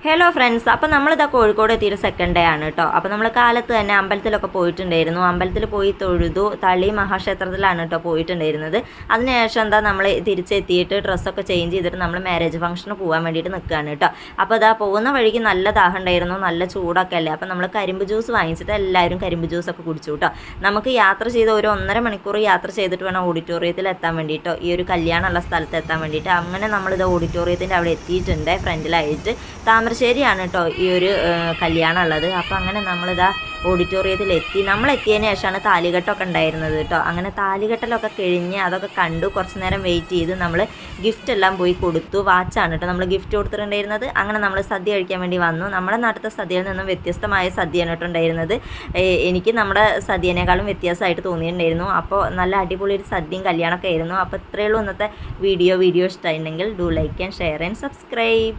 Hello friends, അപ്പോൾ നമ്മളിതാ Kozhikode എത്തിയൊരു second day ആണ് കേട്ടോ. അപ്പോൾ നമ്മൾ കാലത്ത് തന്നെ അമ്പലത്തിലൊക്കെ പോയിട്ടുണ്ടായിരുന്നു. അമ്പലത്തിൽ പോയി തൊഴുതു. തളി മഹാക്ഷേത്രത്തിലാണ് കേട്ടോ പോയിട്ടുണ്ടായിരുന്നത്. അതിനുശേഷം നമ്മൾ തിരിച്ചെത്തിയിട്ട് ഡ്രസ്സൊക്കെ ചേഞ്ച് ചെയ്തിട്ട് നമ്മൾ മാരേജ് ഫംഗ്ഷന് പോകാൻ വേണ്ടിയിട്ട് നിൽക്കുകയാണ് കേട്ടോ. അപ്പോൾ ഇതാ പോകുന്ന വഴിക്ക് നല്ല ദാഹം ഉണ്ടായിരുന്നു, നല്ല ചൂടൊക്കെ അല്ലേ. അപ്പോൾ നമ്മൾ കരിമ്പ് ജ്യൂസ് വാങ്ങിച്ചിട്ട് എല്ലാവരും കരിമ്പ് ജ്യൂസൊക്കെ കുടിച്ചു കേട്ടോ. നമുക്ക് യാത്ര ചെയ്ത് ഒരു 1.5 മണിക്കൂർ യാത്ര ചെയ്തിട്ട് വേണം ഓഡിറ്റോറിയത്തിൽ എത്താൻ വേണ്ടിയിട്ടോ, ഈ ഒരു കല്യാണമുള്ള സ്ഥലത്ത് എത്താൻ വേണ്ടിയിട്ട്. അങ്ങനെ നമ്മളിത് ഓഡിറ്റോറിയത്തിൻ്റെ അവിടെ എത്തിയിട്ടുണ്ട്. ഫ്രണ്ടിലായിട്ട് താമരശ്ശേരിയാണ് കേട്ടോ ഈ ഒരു കല്യാണം ഉള്ളത്. അപ്പോൾ അങ്ങനെ നമ്മളിതാ ഓഡിറ്റോറിയത്തിലെത്തി. നമ്മളെത്തിയതിന് ശേഷമാണ് താലികെട്ടൊക്കെ ഉണ്ടായിരുന്നത് കേട്ടോ. അങ്ങനെ താലികെട്ടലൊക്കെ കഴിഞ്ഞ് അതൊക്കെ കണ്ടു. കുറച്ച് നേരം വെയിറ്റ് ചെയ്ത് നമ്മൾ ഗിഫ്റ്റ് എല്ലാം പോയി കൊടുത്തു. വാച്ചാണ് കേട്ടോ നമ്മൾ ഗിഫ്റ്റ് കൊടുത്തിട്ടുണ്ടായിരുന്നത്. അങ്ങനെ നമ്മൾ സദ്യ കഴിക്കാൻ വേണ്ടി വന്നു. നമ്മുടെ നാട്ടിലത്തെ സദ്യയിൽ നിന്നും വ്യത്യസ്തമായ സദ്യയാണ് കേട്ടോ ഉണ്ടായിരുന്നത്. എനിക്ക് നമ്മുടെ സദ്യനേക്കാളും വ്യത്യാസമായിട്ട് തോന്നിയിട്ടുണ്ടായിരുന്നു. അപ്പോൾ നല്ല അടിപൊളി ഒരു സദ്യയും കല്യാണമൊക്കെ ആയിരുന്നു. അപ്പോൾ ഇത്രയേ ഉള്ളൂ ഇന്നത്തെ വീഡിയോ ഇഷ്ടമായിട്ടുണ്ടെങ്കിൽ do like and share and subscribe.